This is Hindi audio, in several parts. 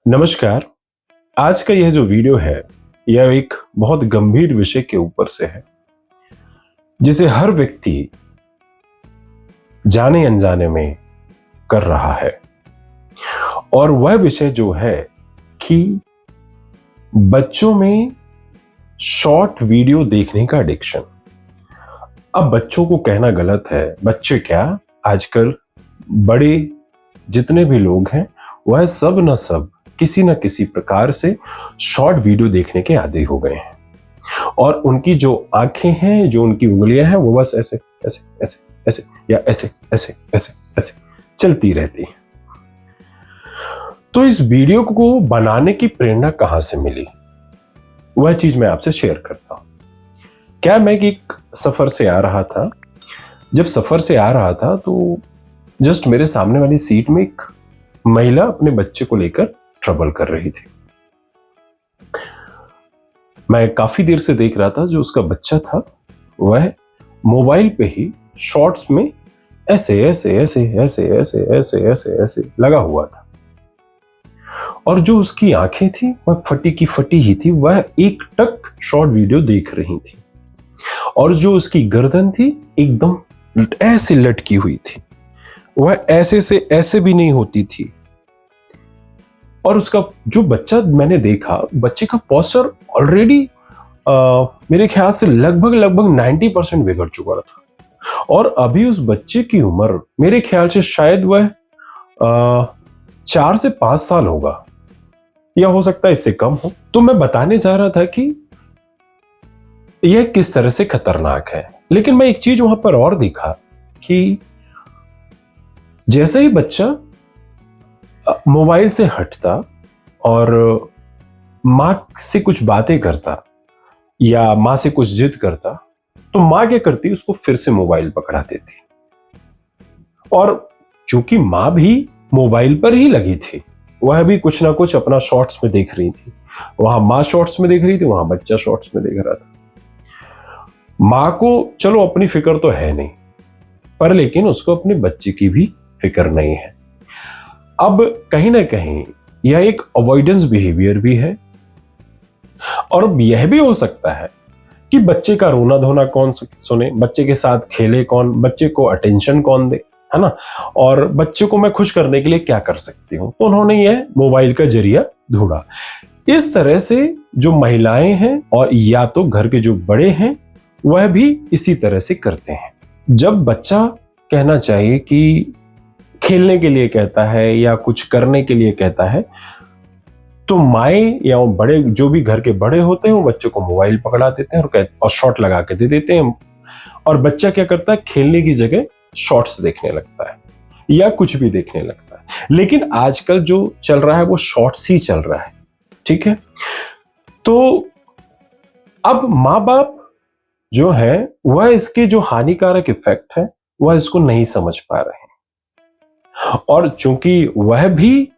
नमस्कार। आज का यह जो वीडियो है यह एक बहुत गंभीर विषय के ऊपर से है जिसे हर व्यक्ति जाने अनजाने में कर रहा है। और वह विषय जो है कि बच्चों में शॉर्ट वीडियो देखने का एडिक्शन। अब बच्चों को कहना गलत है, बच्चे क्या आजकल बड़े जितने भी लोग हैं वह सब न सब किसी न किसी प्रकार से शॉर्ट वीडियो देखने के आदी हो गए हैं। और उनकी जो आंखें हैं, जो उनकी उंगलियां हैं, वो बस ऐसे ऐसे ऐसे ऐसे या ऐसे ऐसे ऐसे ऐसे चलती रहती हैं। तो इस वीडियो को बनाने की प्रेरणा कहां से मिली, वह चीज मैं आपसे शेयर करता हूं। क्या मैं एक सफर से आ रहा था। जब सफर से आ रहा था तो जस्ट मेरे सामने वाली सीट में एक महिला अपने बच्चे को लेकर ट्रबल कर रही थी। मैं काफी देर से देख रहा था जो उसका बच्चा था वह मोबाइल पे ही शॉर्ट्स में ऐसे ऐसे ऐसे ऐसे ऐसे ऐसे ऐसे ऐसे लगा हुआ था। और जो उसकी आंखें थी वह फटी की फटी ही थी, वह एक टक शॉर्ट वीडियो देख रही थी। और जो उसकी गर्दन थी एकदम ऐसे लटकी हुई थी, वह ऐसे से ऐसे भी नहीं होती थी। और उसका जो बच्चा मैंने देखा, बच्चे का पोस्चर ऑलरेडी मेरे ख्याल से लगभग 90% बिगड़ चुका था। और अभी उस बच्चे की उम्र मेरे ख्याल से शायद वह 4 से 5 साल होगा, या हो सकता है इससे कम हो। तो मैं बताने जा रहा था कि यह किस तरह से खतरनाक है। लेकिन मैं एक चीज वहां पर और देखा कि जैसे ही बच्चा मोबाइल से हटता और मां से कुछ बातें करता या मां से कुछ जिद करता, तो मां क्या करती, उसको फिर से मोबाइल पकड़ा देती। और चूंकि मां भी मोबाइल पर ही लगी थी, वह भी कुछ ना कुछ अपना शॉर्ट्स में देख रही थी। वहां मां शॉर्ट्स में देख रही थी, वहां बच्चा शॉर्ट्स में देख रहा था। मां को चलो अपनी फिक्र तो है नहीं, पर लेकिन उसको अपने बच्चे की भी फिक्र नहीं है। अब कहीं ना कहीं यह एक अवॉइडेंस बिहेवियर भी है। और यह भी हो सकता है कि बच्चे का रोना धोना कौन सुने, बच्चे के साथ खेले कौन, बच्चे को अटेंशन कौन दे, है ना। और बच्चे को मैं खुश करने के लिए क्या कर सकती हूं, तो उन्होंने यह मोबाइल का जरिया ढूंढा। इस तरह से जो महिलाएं हैं और या तो घर के जो बड़े हैं वह भी इसी तरह से करते हैं। जब बच्चा कहना चाहिए कि खेलने के लिए कहता है या कुछ करने के लिए कहता है, तो माएं या बड़े जो भी घर के बड़े होते हैं वो बच्चे को मोबाइल पकड़ा देते हैं और शॉर्ट लगा के दे देते हैं। और बच्चा क्या करता है, खेलने की जगह शॉर्ट्स देखने लगता है या कुछ भी देखने लगता है। लेकिन आजकल जो चल रहा है वो शॉर्ट्स ही चल रहा है, ठीक है। तो अब माँ बाप जो है वह इसके जो हानिकारक इफेक्ट है वह इसको नहीं समझ पा रहे हैं। और चूंकि वह भी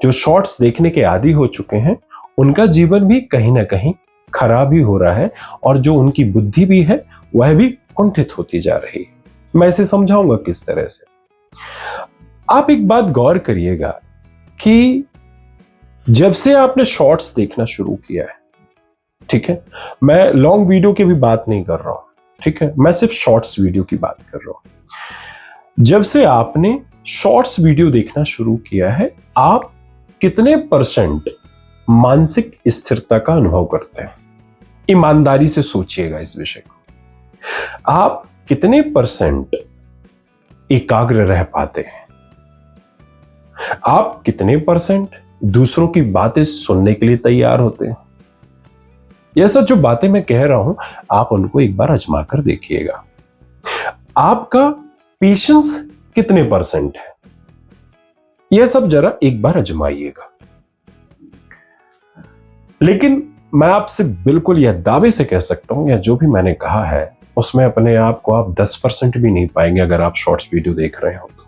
जो शॉर्ट्स देखने के आदी हो चुके हैं, उनका जीवन भी कहीं ना कहीं खराब ही हो रहा है। और जो उनकी बुद्धि भी है वह भी कुंठित होती जा रही है। मैं इसे समझाऊंगा किस तरह से। आप एक बात गौर करिएगा कि जब से आपने शॉर्ट्स देखना शुरू किया है, ठीक है, मैं लॉन्ग वीडियो की भी बात नहीं कर रहा हूं, ठीक है, मैं सिर्फ शॉर्ट्स वीडियो की बात कर रहा हूं। जब से आपने शॉर्ट्स वीडियो देखना शुरू किया है, आप कितने % मानसिक स्थिरता का अनुभव करते हैं? ईमानदारी से सोचिएगा इस विषय को। आप कितने % एकाग्र रह पाते हैं? आप कितने % दूसरों की बातें सुनने के लिए तैयार होते हैं? यह सब जो बातें मैं कह रहा हूं, आप उनको एक बार आजमा कर देखिएगा। आपका पेशेंस कितने % है, यह सब जरा एक बार आजमाइएगा। लेकिन मैं आपसे बिल्कुल यह दावे से कह सकता हूं, या जो भी मैंने कहा है उसमें अपने आप को आप 10% भी नहीं पाएंगे अगर आप शॉर्ट्स वीडियो देख रहे हो तो।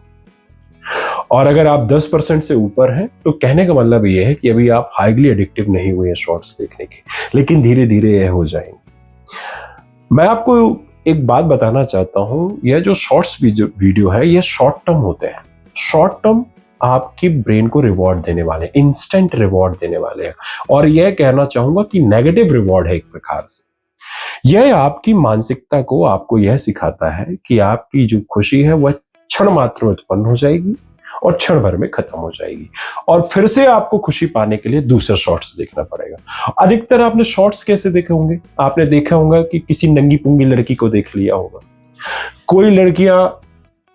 और अगर आप 10% से ऊपर हैं तो कहने का मतलब यह है कि अभी आप हाईली एडिक्टिव नहीं हुए हैं शॉर्ट्स देखने के, लेकिन धीरे धीरे यह हो जाएंगे। मैं आपको एक बात बताना चाहता हूं, यह जो शॉर्ट्स वीडियो है यह शॉर्ट टर्म होते हैं। शॉर्ट टर्म आपकी ब्रेन को रिवॉर्ड देने वाले हैं, इंस्टेंट रिवॉर्ड देने वाले हैं। और यह कहना चाहूंगा कि नेगेटिव रिवॉर्ड है एक प्रकार से। यह आपकी मानसिकता को आपको यह सिखाता है कि आपकी जो खुशी है वह क्षण मात्र में उत्पन्न हो जाएगी और क्षण भर में खत्म हो जाएगी, और फिर से आपको खुशी पाने के लिए दूसरे शॉर्ट्स देखना पड़ेगा। अधिकतर आपने शॉर्ट्स कैसे देखे होंगे? आपने देखा होगा कि किसी नंगी पुंगी लड़की को देख लिया होगा। कोई लड़कियां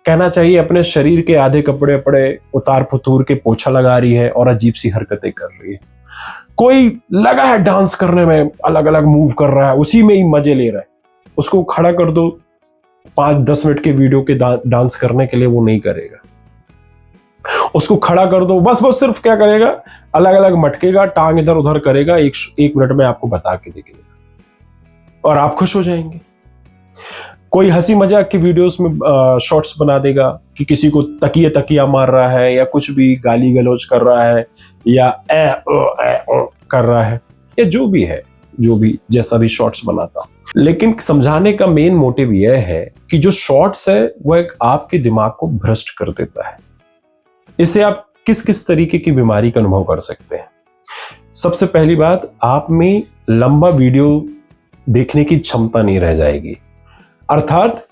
कहना चाहिए अपने शरीर के आधे कपड़े अपड़े उतार फुतूर के पोछा लगा रही है और अजीब सी हरकतें कर रही है। कोई लगा है डांस करने में, अलग अलग मूव कर रहा है, उसी में ही मजे ले रहा है। उसको खड़ा कर दो 5-10 मिनट के वीडियो के डांस करने के लिए, वो नहीं करेगा। उसको खड़ा कर दो, बस सिर्फ क्या करेगा, अलग अलग मटकेगा, टांग इधर उधर करेगा, एक मिनट में आपको बता के दिखेगा और आप खुश हो जाएंगे। कोई हंसी मजाक की वीडियोस में शॉर्ट्स बना देगा कि किसी को तकिया मार रहा है या कुछ भी गाली गलौज कर रहा है या कर रहा है, या जो भी है, जो भी जैसा भी शॉर्ट्स बनाता। लेकिन समझाने का मेन मोटिव यह है कि जो शॉर्ट्स है वह आपके दिमाग को भ्रष्ट कर देता है। इससे आप किस किस तरीके की बीमारी का अनुभव कर सकते हैं? सबसे पहली बात, आप में लंबा वीडियो देखने की क्षमता नहीं रह जाएगी। अर्थात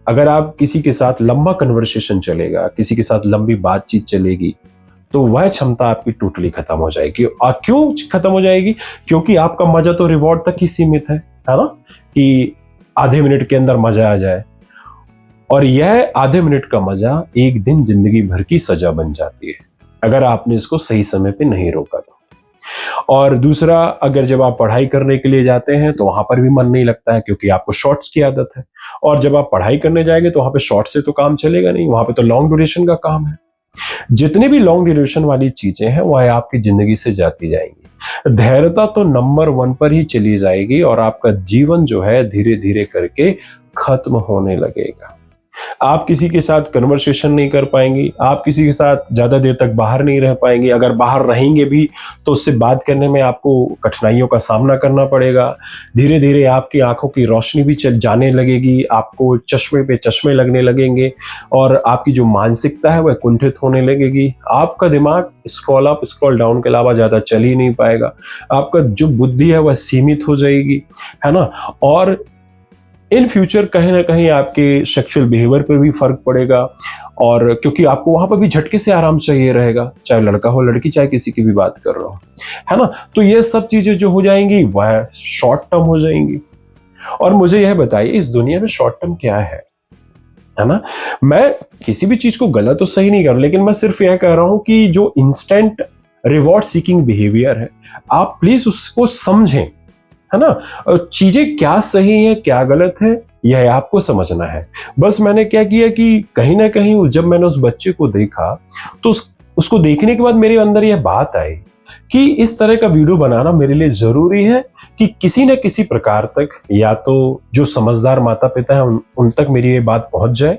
अगर आप किसी के साथ लंबा कन्वर्सेशन चलेगा, किसी के साथ लंबी बातचीत चलेगी, तो वह क्षमता आपकी टोटली खत्म हो जाएगी। और क्यों खत्म हो जाएगी? क्योंकि आपका मजा तो रिवॉर्ड तक ही सीमित है ना, कि आधे मिनट के अंदर मजा आ जाए, और यह आधे मिनट का मजा एक दिन जिंदगी भर की सजा बन जाती है अगर आपने इसको सही समय पे नहीं रोका तो। और दूसरा, अगर जब आप पढ़ाई करने के लिए जाते हैं तो वहां पर भी मन नहीं लगता है, क्योंकि आपको शॉर्ट्स की आदत है। और जब आप पढ़ाई करने जाएंगे तो वहां पे शॉर्ट्स से तो काम चलेगा नहीं, वहां पे तो लॉन्ग ड्यूरेशन का काम है। जितनी भी लॉन्ग ड्यूरेशन वाली चीजें हैं वह आपकी जिंदगी से जाती जाएंगी। धैर्यता तो नंबर 1 पर ही चली जाएगी और आपका जीवन जो है धीरे धीरे करके खत्म होने लगेगा। आप किसी के साथ कन्वर्सेशन नहीं कर पाएंगी, आप किसी के साथ ज्यादा देर तक बाहर नहीं रह पाएंगे। अगर बाहर रहेंगे भी तो उससे बात करने में आपको कठिनाइयों का सामना करना पड़ेगा। धीरे धीरे आपकी आंखों की रोशनी भी चल जाने लगेगी, आपको चश्मे पे चश्मे लगने लगेंगे और आपकी जो मानसिकता है वह कुंठित होने लगेगी। आपका दिमाग स्क्रॉल अप स्क्रॉल डाउन के अलावा ज्यादा चल ही नहीं पाएगा। आपका जो बुद्धि है वह सीमित हो जाएगी, है ना। और इन फ्यूचर कहीं ना कहीं आपके सेक्सुअल बिहेवियर पर भी फर्क पड़ेगा, और क्योंकि आपको वहां पर भी झटके से आराम चाहिए रहेगा, चाहे लड़का हो लड़की, चाहे किसी की भी बात कर रहा हो, है ना। तो ये सब चीजें जो हो जाएंगी वह शॉर्ट टर्म हो जाएंगी। और मुझे यह बताइए, इस दुनिया में शॉर्ट टर्म क्या है ना। मैं किसी भी चीज को गलत तो सही नहीं कर रहा, लेकिन मैं सिर्फ यह कह रहा हूं कि जो इंस्टेंट रिवॉर्ड सीकिंग बिहेवियर है, आप प्लीज उसको समझें, है ना। चीजें क्या सही है क्या गलत है यह आपको समझना है। बस मैंने क्या किया कि कहीं ना कहीं जब मैंने उस बच्चे को देखा तो उसको देखने के बाद मेरे अंदर यह बात आई कि इस तरह का वीडियो बनाना मेरे लिए जरूरी है कि किसी न किसी प्रकार तक, या तो जो समझदार माता पिता हैं उन तक मेरी ये बात पहुंच जाए,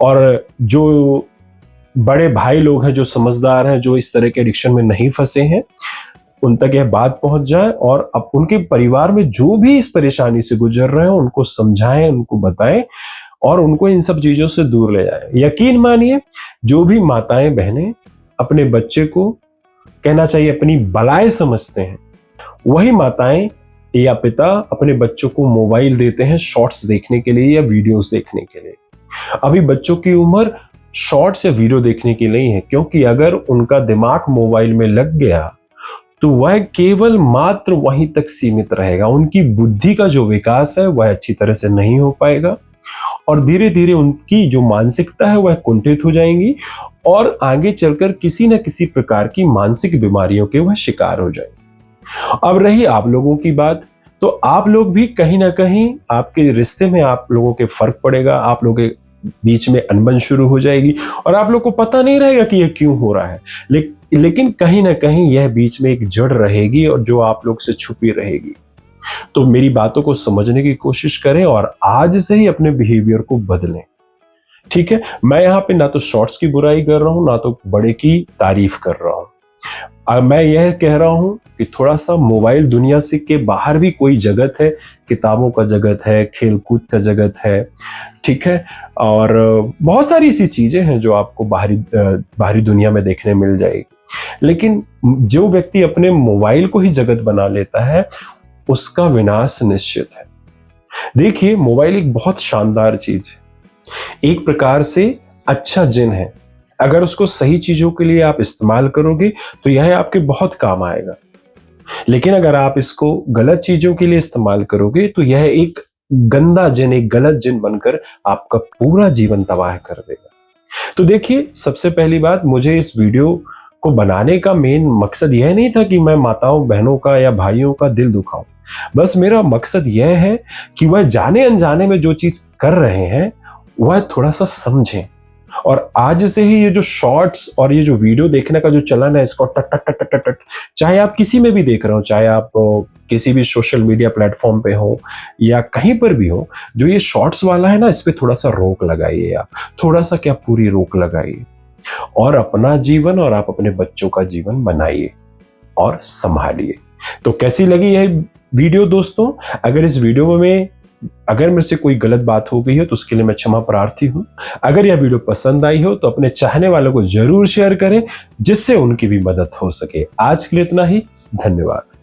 और जो बड़े भाई लोग हैं जो समझदार हैं, जो इस तरह के एडिक्शन में नहीं फंसे हैं, उन तक यह बात पहुंच जाए, और अब उनके परिवार में जो भी इस परेशानी से गुजर रहे हैं उनको समझाएं, उनको बताएं और उनको इन सब चीजों से दूर ले जाएं। यकीन मानिए, जो भी माताएं बहनें अपने बच्चे को कहना चाहिए अपनी बलाएं समझते हैं, वही माताएं या पिता अपने बच्चों को मोबाइल देते हैं शॉर्ट्स देखने के लिए या वीडियोस देखने के लिए। अभी बच्चों की उम्र शॉर्ट्स या वीडियो देखने की नहीं है, क्योंकि अगर उनका दिमाग मोबाइल में लग गया तो वह केवल मात्र वहीं तक सीमित रहेगा। उनकी बुद्धि का जो विकास है वह अच्छी तरह से नहीं हो पाएगा, और धीरे धीरे उनकी जो मानसिकता है वह कुंठित हो जाएंगी, और आगे चलकर किसी न किसी प्रकार की मानसिक बीमारियों के वह शिकार हो जाएंगे। अब रही आप लोगों की बात, तो आप लोग भी कहीं ना कहीं आपके रिश्ते में आप लोगों के फर्क पड़ेगा, आप लोगों के बीच में अनबन शुरू हो जाएगी, और आप लोग को पता नहीं रहेगा कि यह क्यों हो रहा है, लेकिन कहीं ना कहीं यह बीच में एक जड़ रहेगी और जो आप लोग से छुपी रहेगी। तो मेरी बातों को समझने की कोशिश करें और आज से ही अपने बिहेवियर को बदलें, ठीक है। मैं यहाँ पे ना तो शॉर्ट्स की बुराई कर रहा हूं, ना तो बड़े की तारीफ कर रहा हूं। अब मैं यह कह रहा हूं कि थोड़ा सा मोबाइल दुनिया से के बाहर भी कोई जगत है, किताबों का जगत है, खेलकूद का जगत है, ठीक है, और बहुत सारी ऐसी चीजें हैं जो आपको बाहरी दुनिया में देखने मिल जाएगी। लेकिन जो व्यक्ति अपने मोबाइल को ही जगत बना लेता है, उसका विनाश निश्चित है। देखिए, मोबाइल एक बहुत शानदार चीज है, एक प्रकार से अच्छा जिन है। अगर उसको सही चीजों के लिए आप इस्तेमाल करोगे तो यह आपके बहुत काम आएगा। लेकिन अगर आप इसको गलत चीजों के लिए इस्तेमाल करोगे तो यह एक गंदा जिन, एक गलत जिन बनकर आपका पूरा जीवन तबाह कर देगा। तो देखिए, सबसे पहली बात, मुझे इस वीडियो को बनाने का मेन मकसद यह नहीं था कि मैं माताओं बहनों का या भाइयों का दिल दुखाऊं। बस मेरा मकसद यह है कि वह जाने अनजाने में जो चीज कर रहे हैं वह थोड़ा सा समझें। और आज से ही ये जो शॉर्ट्स और ये जो वीडियो देखने का जो चलन है, इसको टट टट टट टट टट, चाहे आप किसी में भी देख रहे हो, चाहे आप किसी भी सोशल मीडिया प्लेटफॉर्म पे हो या कहीं पर भी हो, जो ये शॉर्ट्स वाला है ना, इस पे थोड़ा सा रोक लगाइए। आप थोड़ा सा क्या, पूरी रोक लगाइए और अपना जीवन और आप अपने बच्चों का जीवन बनाइए और संभालिए। तो कैसी लगी यह वीडियो दोस्तों? अगर इस वीडियो में अगर मेरे से कोई गलत बात हो गई है तो उसके लिए मैं क्षमा प्रार्थी हूं। अगर यह वीडियो पसंद आई हो तो अपने चाहने वालों को जरूर शेयर करें, जिससे उनकी भी मदद हो सके। आज के लिए इतना ही, धन्यवाद।